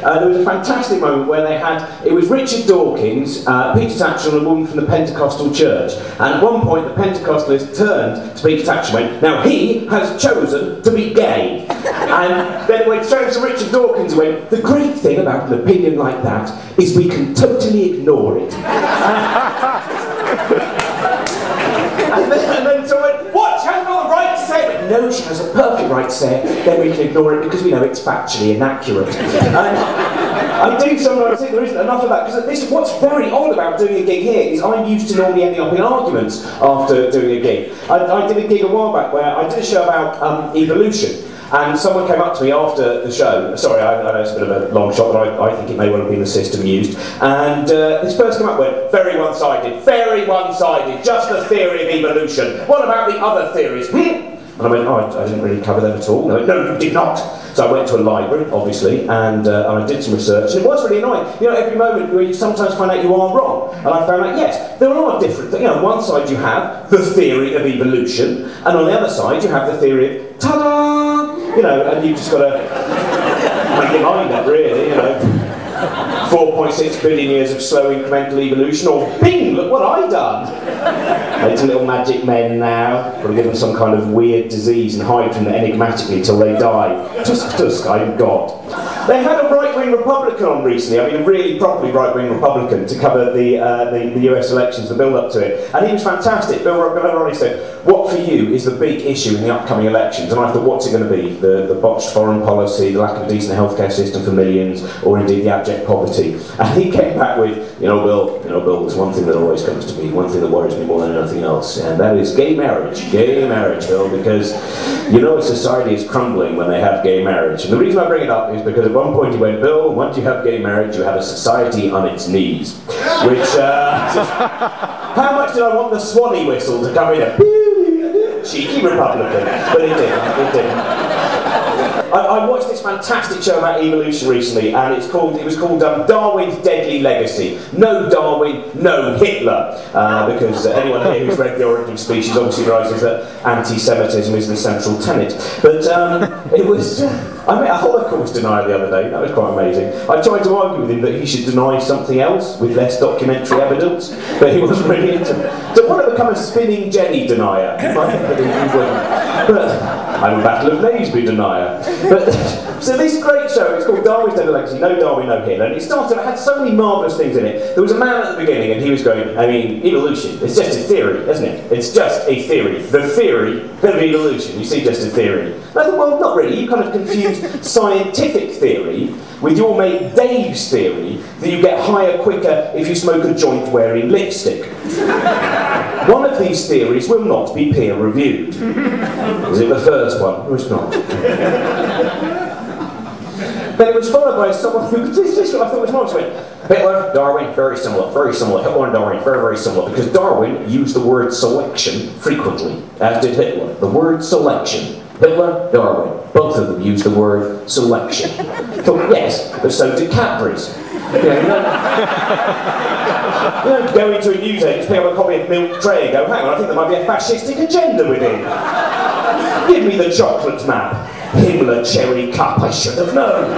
there was a fantastic moment where they had, it was Richard Dawkins, Peter Tatchell and a woman from the Pentecostal church. And at one point the Pentecostalist turned to Peter Tatchell and went, now he has chosen to be gay. And then it went straight to Richard Dawkins and went, the great thing about an opinion like that is we can totally ignore it. And then someone went, what? She hasn't got the right to say it. But no, she has a perfect right to say it. Then we can ignore it because we know it's factually inaccurate. And I do sometimes think there isn't enough of that, because what's very odd about doing a gig here is I'm used to normally ending up in arguments after doing a gig. I did a gig a while back where I did a show about evolution. And someone came up to me after the show, sorry, I know it's a bit of a long shot, but I think it may well have been the system used, and this person came up and went, very one-sided, just the theory of evolution. What about the other theories? And I went, oh, I didn't really cover them at all. And I went, no, you did not. So I went to a library, obviously, and I did some research, and it was really annoying. You know, every moment where you sometimes find out you are wrong. And I found out, yes, there are different things. You know, on one side you have the theory of evolution, and on the other side you have the theory of, ta-da! You know, and you've just got to make your mind up, really, you know. 4.6 billion years of slow incremental evolution, or bing, look what I've done! It's little magic men now. Got to give them some kind of weird disease and hide from them enigmatically till they die. Tusk, tusk, I'm God. They had a right-wing Republican on recently, I mean a really properly right-wing Republican, to cover the US elections, the build-up to it. And he was fantastic. Bill O'Reilly said, what for you is the big issue in the upcoming elections? And I thought, what's it going to be? The botched foreign policy, the lack of a decent healthcare system for millions, or indeed the abject poverty? And he came back with, Bill, there's one thing that always comes to me, one thing that worries me more than anything else, and that is gay marriage, Bill, because you know a society is crumbling when they have gay marriage. And the reason I bring it up is because at one point he went, Bill, once you have gay marriage, you have a society on its knees. Which, how much did I want the Swanee whistle to come in? Cheeky Republican, but it did. I watched this fantastic show about evolution recently, and it was called Darwin's Deadly Legacy. No Darwin, no Hitler, because anyone here who's read The Origin of Species obviously realises that anti-Semitism is the central tenet. But it was, I met a Holocaust denier the other day. That was quite amazing. I tried to argue with him that he should deny something else with less documentary evidence, but he wasn't really into it. So I want to become a spinning Jenny denier. I think he wouldn't. But I'm a Battle of Naseby denier. But, so this great show, it's called Darwin's Deadly Legacy, no Darwin, no Hitler, and it had so many marvellous things in it. There was a man at the beginning and he was going, I mean, evolution, it's just a theory, isn't it? It's just a theory. The theory of evolution, you see, just a theory. And I thought, well, not really, you kind of confused scientific theory with your mate Dave's theory that you get higher quicker if you smoke a joint wearing lipstick. One of these theories will not be peer-reviewed. Is it the first one? Or it's not? Then it was followed by someone who, this is what I thought was marvelous, went, Hitler, Darwin, very similar, Hitler and Darwin, very, very similar, because Darwin used the word selection frequently, as did Hitler. The word selection. Hitler, Darwin, both of them used the word selection. I thought, yes, but so did Cadbury's. You don't go into a newsagent, pick up a copy of Milk Tray and go, hang on, I think there might be a fascistic agenda within. Give me the chocolate map. Himmler cherry cup, I should have known.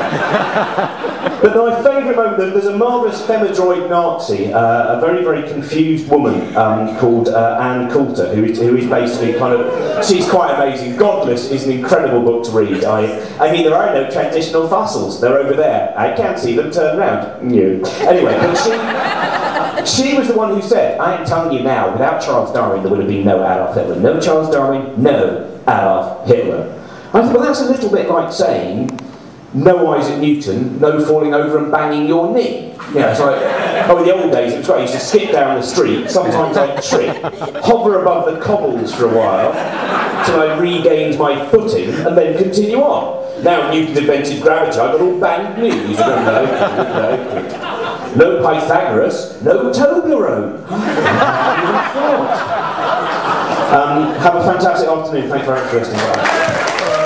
But my favourite moment, there's a marvellous femidroid Nazi, a very, very confused woman called Ann Coulter, who is basically kind of, she's quite amazing. Godless is an incredible book to read. I mean, there are no transitional fossils, they're over there. I can't see them, turn around. No. Anyway, but she was the one who said, I am telling you now, without Charles Darwin there would have been no Adolf Hitler. No Charles Darwin, no Adolf Hitler. I thought, well, that's a little bit like saying, no Isaac Newton, no falling over and banging your knee. You know, it's like, oh, in the old days, it was great. I used to skip down the street, sometimes I'd trip, hover above the cobbles for a while, till I regained my footing, and then continue on. Now Newton invented gravity, I've got all banged knees. No Pythagoras, no Toblerone. Have a fantastic afternoon. Thanks very much for listening.